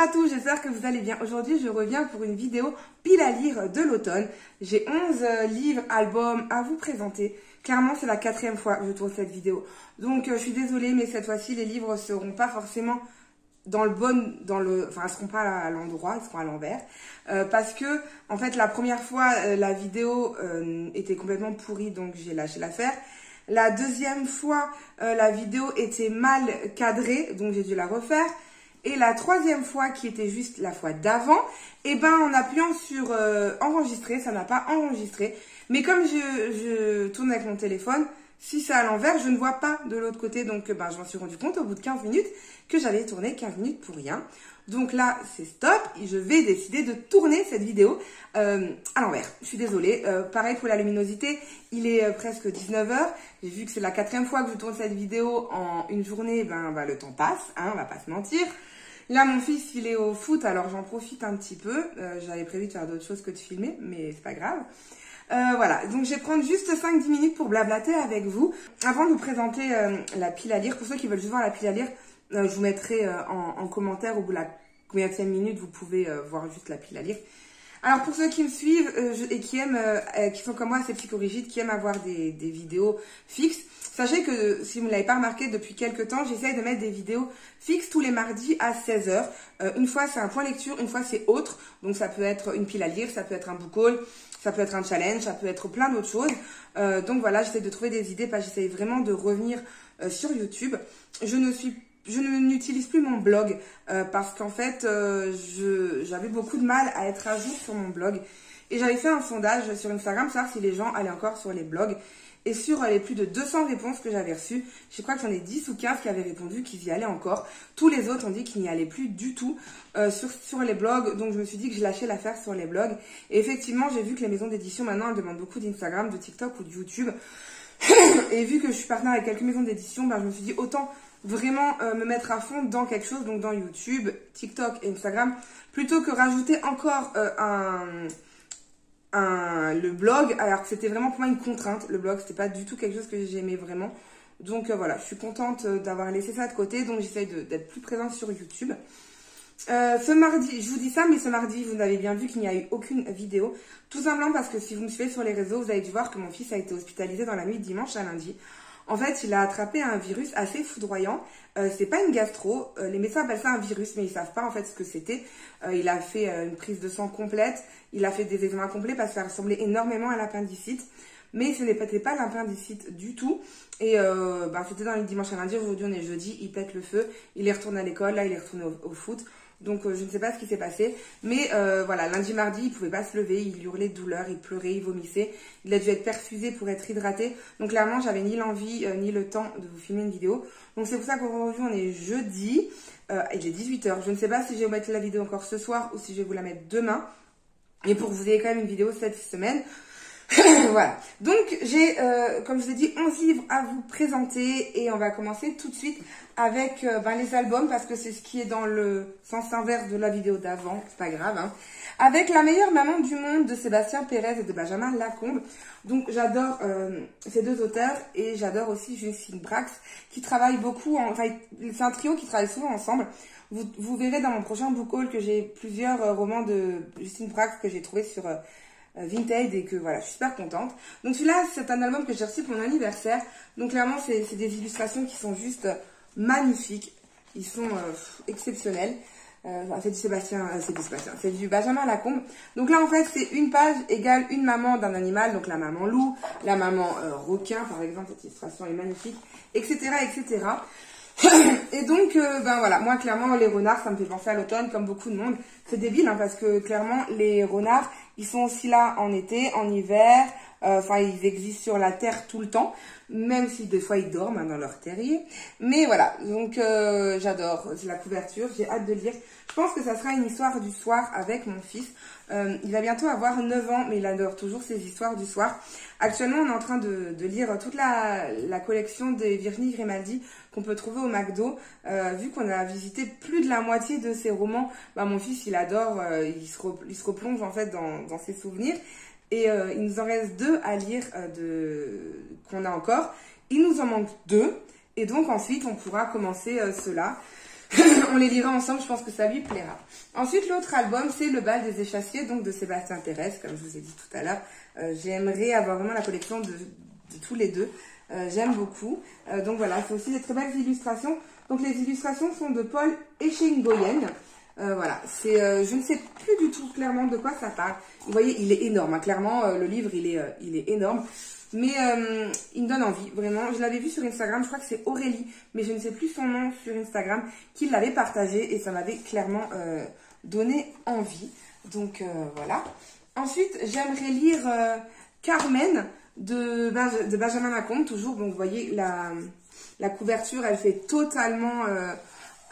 à tous, j'espère que vous allez bien. Aujourd'hui, je reviens pour une vidéo pile à lire de l'automne. J'ai 11 livres, albums à vous présenter. Clairement, c'est la 4e fois que je tourne cette vidéo. Donc, je suis désolée, mais cette fois-ci, les livres seront pas forcément enfin, elles seront pas à l'endroit, elles seront à l'envers. Parce que, en fait, la première fois, la vidéo était complètement pourrie, donc j'ai lâché l'affaire. La deuxième fois, la vidéo était mal cadrée, donc j'ai dû la refaire. Et la troisième fois, qui était juste la fois d'avant, eh ben, en appuyant sur enregistrer, ça n'a pas enregistré. Mais comme je tourne avec mon téléphone, si c'est à l'envers, je ne vois pas de l'autre côté. Donc, ben, je m'en suis rendu compte au bout de 15 minutes que j'avais tourné 15 minutes pour rien. Donc là, c'est stop. Et je vais décider de tourner cette vidéo à l'envers. Je suis désolée. Pareil pour la luminosité, il est presque 19h. J'ai vu que c'est la 4e fois que je tourne cette vidéo en une journée. Ben, le temps passe, hein, on va pas se mentir. Là, mon fils, il est au foot, alors j'en profite un petit peu. J'avais prévu de faire d'autres choses que de filmer, mais c'est pas grave. Voilà, donc je vais prendre juste 5-10 minutes pour blablater avec vous. Avant de vous présenter la pile à lire, pour ceux qui veulent juste voir la pile à lire, je vous mettrai en commentaire au bout de la combienième minute, vous pouvez voir juste la pile à lire. Alors pour ceux qui me suivent et qui aiment, qui sont comme moi assez psychorigides, qui aiment avoir des vidéos fixes, sachez que si vous ne l'avez pas remarqué depuis quelques temps, j'essaye de mettre des vidéos fixes tous les mardis à 16h. Une fois c'est un point lecture, une fois c'est autre. Donc ça peut être une pile à lire, ça peut être un book haul, ça peut être un challenge, ça peut être plein d'autres choses. Donc voilà, j'essaie de trouver des idées parce que j'essaie vraiment de revenir sur YouTube. Je n'utilise plus mon blog parce qu'en fait, j'avais beaucoup de mal à être à jour sur mon blog. Et j'avais fait un sondage sur Instagram pour savoir si les gens allaient encore sur les blogs. Et sur les plus de 200 réponses que j'avais reçues, je crois que j'en ai 10 ou 15 qui avaient répondu qu'ils y allaient encore. Tous les autres ont dit qu'ils n'y allaient plus du tout sur les blogs. Donc je me suis dit que je lâchais l'affaire sur les blogs. Et effectivement, j'ai vu que les maisons d'édition, maintenant, elles demandent beaucoup d'Instagram, de TikTok ou de YouTube. Et vu que je suis partenaire avec quelques maisons d'édition, ben, je me suis dit autant vraiment me mettre à fond dans quelque chose, donc dans YouTube, TikTok et Instagram, plutôt que rajouter encore le blog, alors que c'était vraiment pour moi une contrainte. Le blog, c'était pas du tout quelque chose que j'aimais vraiment. Donc voilà, je suis contente d'avoir laissé ça de côté, donc j'essaye d'être plus présente sur YouTube. Ce mardi, je vous dis ça, mais ce mardi, vous avez bien vu qu'il n'y a eu aucune vidéo. Tout simplement parce que si vous me suivez sur les réseaux, vous avez dû voir que mon fils a été hospitalisé dans la nuit de dimanche à lundi. En fait, il a attrapé un virus assez foudroyant. C'est pas une gastro. Les médecins appellent ça un virus, mais ils savent pas en fait ce que c'était. Il a fait une prise de sang complète. Il a fait des examens complets parce que ça ressemblait énormément à l'appendicite. Mais ce n'était pas l'appendicite du tout. Et c'était dans le dimanche à lundi. Aujourd'hui, on est jeudi. Il pète le feu. Il est retourné à l'école. Là, il est retourné au foot. Donc, je ne sais pas ce qui s'est passé. Mais voilà, lundi, mardi, il pouvait pas se lever. Il hurlait de douleur, il pleurait, il vomissait. Il a dû être perfusé pour être hydraté. Donc, clairement, j'avais ni l'envie ni le temps de vous filmer une vidéo. Donc, c'est pour ça qu'aujourd'hui, on est jeudi. Il est 18h. Je ne sais pas si je vais vous mettre la vidéo encore ce soir ou si je vais vous la mettre demain. Et pour que vous ayez quand même une vidéo cette semaine. Voilà. Donc, j'ai, comme je vous ai dit, 11 livres à vous présenter. Et on va commencer tout de suite avec les albums, parce que c'est ce qui est dans le sens inverse de la vidéo d'avant. C'est pas grave, hein. Avec La meilleure maman du monde de Sébastien Pérez et de Benjamin Lacombe. Donc, j'adore ces deux auteurs. Et j'adore aussi Justine Brax, qui travaille beaucoup. Enfin, c'est un trio qui travaille souvent ensemble. Vous verrez dans mon prochain book haul que j'ai plusieurs romans de Justine Brax que j'ai trouvé sur Vinted et que voilà, je suis super contente. Donc celui-là, c'est un album que j'ai reçu pour mon anniversaire. Donc clairement, c'est des illustrations qui sont juste magnifiques. Ils sont exceptionnels. C'est du Benjamin Lacombe. Donc là, en fait, c'est une page égale une maman d'un animal. Donc la maman loup, la maman requin, par exemple. Cette illustration est magnifique, etc., etc. Et donc, voilà, moi, clairement, les renards, ça me fait penser à l'automne, comme beaucoup de monde. C'est débile, hein, parce que, clairement, les renards, ils sont aussi là en été, en hiver, ils existent sur la terre tout le temps, même si des fois, ils dorment hein, dans leur terrier. Mais voilà, donc, j'adore, c'est la couverture, j'ai hâte de lire. Je pense que ça sera une histoire du soir avec mon fils. Il va bientôt avoir 9 ans, mais il adore toujours ces histoires du soir. Actuellement, on est en train de lire toute la collection des Virginie Grimaldi qu'on peut trouver au McDo. Vu qu'on a visité plus de la moitié de ses romans, mon fils, il adore, il se replonge en fait dans ses souvenirs. Et il nous en reste 2 à lire qu'on a encore. Il nous en manque 2. Et donc ensuite, on pourra commencer cela. On les lira ensemble, je pense que ça lui plaira. Ensuite, l'autre album, c'est Le Bal des Échassiers, donc de Sébastien Thérèse, comme je vous ai dit tout à l'heure. J'aimerais avoir vraiment la collection de tous les deux. J'aime beaucoup. Donc voilà, c'est aussi des très belles illustrations. Donc les illustrations sont de Paul Eschengoyen. Voilà, je ne sais plus du tout clairement de quoi ça parle. Vous voyez, il est énorme, hein. Clairement, le livre, il est énorme. Mais il me donne envie, vraiment. Je l'avais vu sur Instagram, je crois que c'est Aurélie, mais je ne sais plus son nom sur Instagram, qui l'avait partagé et ça m'avait clairement donné envie. Donc voilà. Ensuite, j'aimerais lire Carmen de Benjamin Lacombe, toujours. Donc vous voyez, la couverture, elle fait totalement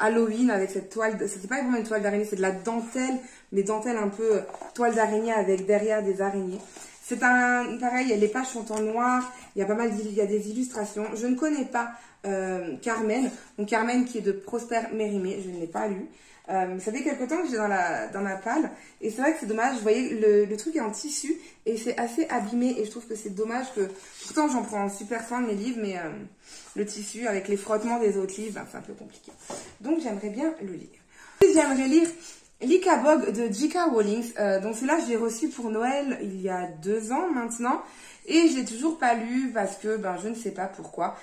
Halloween avec cette toile. C'était pas vraiment une toile d'araignée, c'est de la dentelle, mais dentelle un peu toile d'araignée avec derrière des araignées. C'est pareil, les pages sont en noir, il y a des illustrations. Je ne connais pas Carmen, donc Carmen qui est de Prosper Mérimée, je ne l'ai pas lu. Ça fait quelque temps que j'ai dans ma palle, et c'est vrai que c'est dommage, vous voyez, le truc est en tissu, et c'est assez abîmé, et je trouve que c'est dommage que, pourtant j'en prends super soin de mes livres, mais le tissu avec les frottements des autres livres, ben, c'est un peu compliqué. Donc j'aimerais bien le lire. J'aimerais lire L'Icabog de J.K. Rowling, donc celui-là je l'ai reçu pour Noël il y a 2 ans maintenant, et je l'ai toujours pas lu parce que je ne sais pas pourquoi.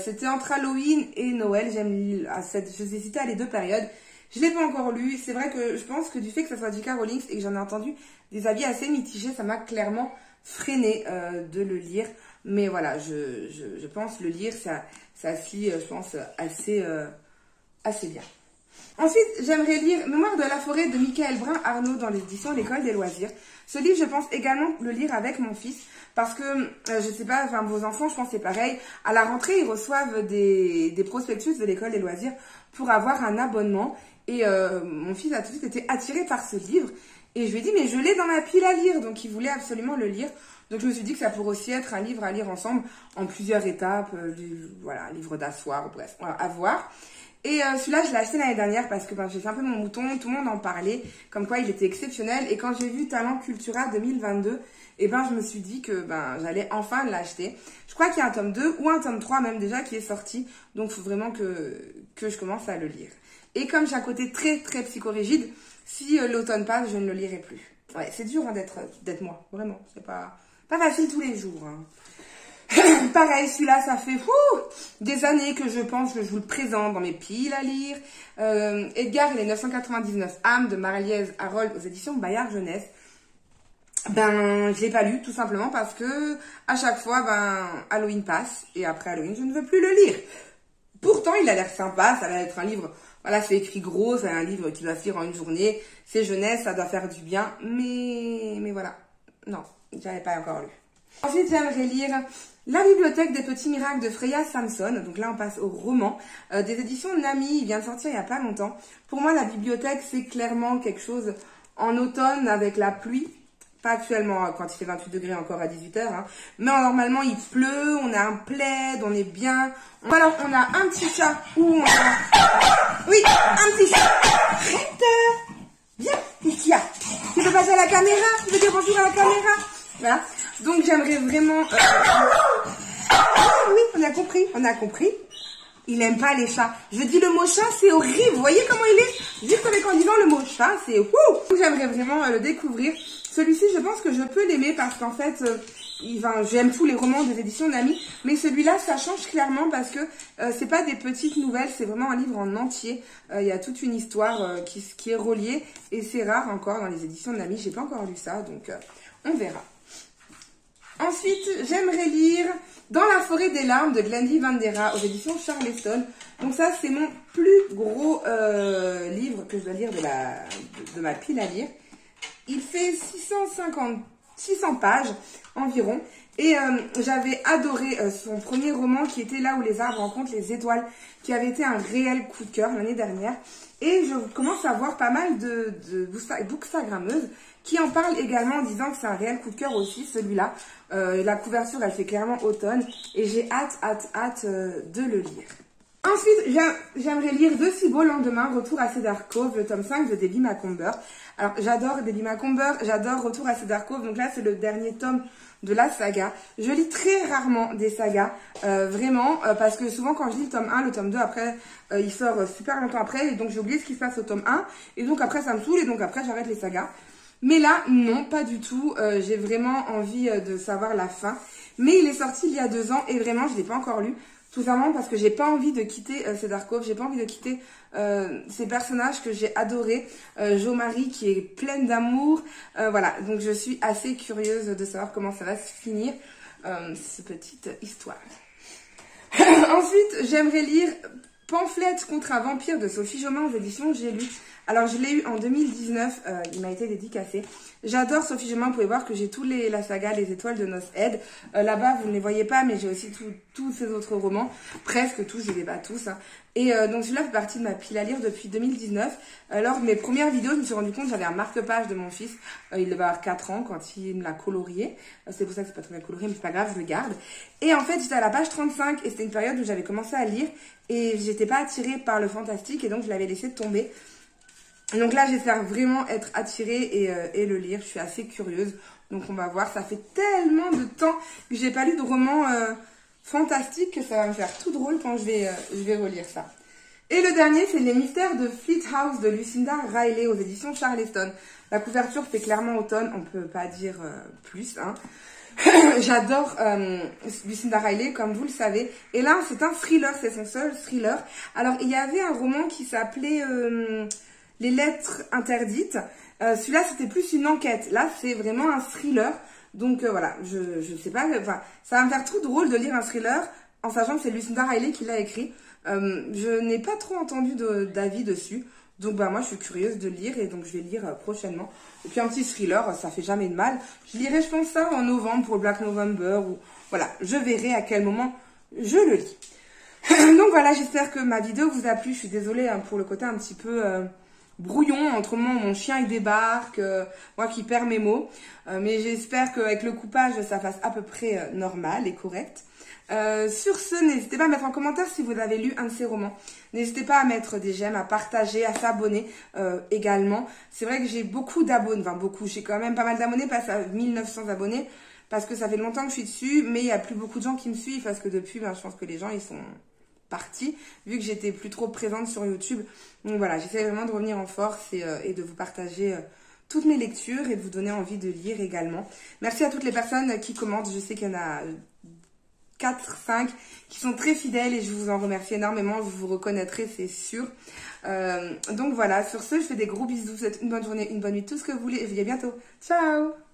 C'était entre Halloween et Noël, j'hésitais à les deux périodes. Je l'ai pas encore lu, c'est vrai que je pense que du fait que ça soit J.K. Rowling et que j'en ai entendu des avis assez mitigés, ça m'a clairement freiné de le lire. Mais voilà, je pense le lire, ça se lit, je pense, assez bien. Ensuite, j'aimerais lire Mémoire de la forêt de Michael Brun Arnaud dans l'édition L'École des loisirs. Ce livre, je pense également le lire avec mon fils parce que, je sais pas, enfin vos enfants, je pense c'est pareil. À la rentrée, ils reçoivent des prospectus de l'École des loisirs pour avoir un abonnement. Et mon fils a tout de suite été attiré par ce livre. Et je lui ai dit, mais je l'ai dans ma pile à lire. Donc, il voulait absolument le lire. Donc, je me suis dit que ça pourrait aussi être un livre à lire ensemble en plusieurs étapes. Voilà, livre d'asseoir, bref, à voir. Et celui-là, je l'ai acheté l'année dernière parce que j'ai fait un peu mon mouton, tout le monde en parlait, comme quoi il était exceptionnel. Et quand j'ai vu Talent Cultura 2022, je me suis dit que j'allais enfin l'acheter. Je crois qu'il y a un tome 2 ou un tome 3 même déjà qui est sorti. Donc, il faut vraiment que je commence à le lire. Et comme j'ai un côté très très psychorigide, si l'automne passe, je ne le lirai plus. Ouais, c'est dur hein, d'être moi, vraiment. C'est pas facile tous les jours. Hein. Pareil, celui-là, ça fait des années que je pense que je vous le présente dans mes piles à lire. Edgar et les 999 âmes de Marie-Lièse Harold aux éditions Bayard Jeunesse. Je l'ai pas lu tout simplement parce que à chaque fois, Halloween passe et après Halloween, je ne veux plus le lire. Pourtant, il a l'air sympa, ça va être un livre, voilà, c'est écrit gros, c'est un livre qui va se lire en une journée, c'est jeunesse, ça doit faire du bien, mais voilà, non, j'avais pas encore lu. Ensuite, j'aimerais lire La bibliothèque des petits miracles de Freya Samson. Donc là, on passe au roman des éditions Nami. Il vient de sortir il n'y a pas longtemps. Pour moi, la bibliothèque, c'est clairement quelque chose en automne avec la pluie. Pas actuellement, quand il fait 28 degrés encore à 18h. Hein. Mais normalement, il pleut, on a un plaid, on est bien. Alors, on a un petit chat où on a... Oui, un petit chat. Arrête. Viens, qu'est-ce qu'il y a? Tu veux passer à la caméra? Tu veux dire bonjour à la caméra? Voilà. Donc j'aimerais vraiment... Oui, on a compris. Il aime pas les chats. Je dis le mot chat, c'est horrible. Vous voyez comment il est? Juste avec en disant le mot chat, c'est... Donc j'aimerais vraiment le découvrir. Celui-ci, je pense que je peux l'aimer parce qu'en fait, j'aime tous les romans des éditions Nami. Mais celui-là, ça change clairement parce que c'est pas des petites nouvelles, c'est vraiment un livre en entier. Il y a toute une histoire qui est reliée et c'est rare encore dans les éditions Nami. J'ai pas encore lu ça, donc on verra. Ensuite, j'aimerais lire Dans la forêt des larmes de Glendy Vandera aux éditions Charleston. Donc ça, c'est mon plus gros livre que je dois lire de ma pile à lire. Il fait 600 pages environ. Et j'avais adoré son premier roman qui était Là où les arbres rencontrent les étoiles, qui avait été un réel coup de cœur l'année dernière. Et je commence à voir pas mal de bookstagrammeuses qui en parlent également en disant que c'est un réel coup de cœur aussi, celui-là. La couverture, elle fait clairement automne et j'ai hâte de le lire. Ensuite, j'aimerais lire De si beau lendemain, Retour à Cedar Cove, le tome 5 de Debbie Macomber. Alors, j'adore Debbie Macomber, j'adore Retour à Cedar Cove. Donc là, c'est le dernier tome de la saga. Je lis très rarement des sagas, vraiment, parce que souvent quand je lis le tome 1, le tome 2, après, il sort super longtemps après, et donc j'ai oublié ce qui se passe au tome 1, et donc après ça me saoule, et donc après j'arrête les sagas. Mais là, non, pas du tout, j'ai vraiment envie de savoir la fin. Mais il est sorti il y a 2 ans, et vraiment, je ne l'ai pas encore lu. Tout simplement parce que j'ai pas envie de quitter Cedar Cove, j'ai pas envie de quitter ces personnages que j'ai adorés. Jo Marie qui est pleine d'amour. Voilà, donc je suis assez curieuse de savoir comment ça va se finir, cette petite histoire. Ensuite, j'aimerais lire Pamphlet contre un vampire de Sophie Jomain aux éditions J'ai lu. Alors, je l'ai eu en 2019, il m'a été dédicacé. J'adore Sophie Jomain, vous pouvez voir que j'ai la saga Les Étoiles de Noces Aide. Là-bas, vous ne les voyez pas, mais j'ai aussi tous ces autres romans. Presque tous, je ne les ai pas tous. Hein. Et donc, celui-là fait partie de ma pile à lire depuis 2019. Lors de mes premières vidéos, je me suis rendu compte que j'avais un marque-page de mon fils. Il devait avoir 4 ans quand il me l'a colorié. C'est pour ça que c'est pas très bien colorié, mais c'est pas grave, je le garde. Et en fait, j'étais à la page 35 et c'était une période où j'avais commencé à lire et j'étais pas attirée par le fantastique et donc je l'avais laissé tomber. Donc là, j'espère vraiment être attirée et le lire. Je suis assez curieuse. Donc on va voir. Ça fait tellement de temps que j'ai pas lu de roman fantastique que ça va me faire tout drôle quand je vais relire ça. Et le dernier, c'est Les Mystères de Fleet House de Lucinda Riley aux éditions Charleston. La couverture fait clairement automne. On peut pas dire plus. Hein. J'adore Lucinda Riley, comme vous le savez. Et là, c'est un thriller. C'est son seul thriller. Alors, il y avait un roman qui s'appelait... Les lettres interdites. Celui-là, c'était plus une enquête. Là, c'est vraiment un thriller. Donc, voilà, je sais pas. Enfin, ça va me faire trop drôle de lire un thriller en sachant que c'est Lucinda Riley qui l'a écrit. Je n'ai pas trop entendu d'avis dessus. Donc, bah, moi, je suis curieuse de lire et donc je vais lire prochainement. Et puis, un petit thriller, ça fait jamais de mal. Je lirai, je pense, ça en novembre pour Black November. Ou voilà, je verrai à quel moment je le lis. Donc, voilà, j'espère que ma vidéo vous a plu. Je suis désolée hein, pour le côté un petit peu... brouillon entre moi, mon chien il débarque, moi qui perds mes mots. Mais j'espère qu'avec le coupage, ça fasse à peu près normal et correct. Sur ce, n'hésitez pas à mettre en commentaire si vous avez lu un de ces romans. N'hésitez pas à mettre des j'aime, à partager, à s'abonner également. C'est vrai que j'ai beaucoup d'abonnés, enfin beaucoup, j'ai quand même pas mal d'abonnés, passe à 1900 abonnés. Parce que ça fait longtemps que je suis dessus, mais il n'y a plus beaucoup de gens qui me suivent parce que depuis, ben, je pense que les gens ils sont... partie, vu que j'étais plus trop présente sur YouTube. Donc voilà, j'essaie vraiment de revenir en force et de vous partager toutes mes lectures et de vous donner envie de lire également. Merci à toutes les personnes qui commentent. Je sais qu'il y en a 4, 5 qui sont très fidèles et je vous en remercie énormément. Vous vous reconnaîtrez, c'est sûr. Donc voilà, sur ce, je fais des gros bisous. Je vous souhaite une bonne journée, une bonne nuit, tout ce que vous voulez et je vous dis à bientôt. Ciao!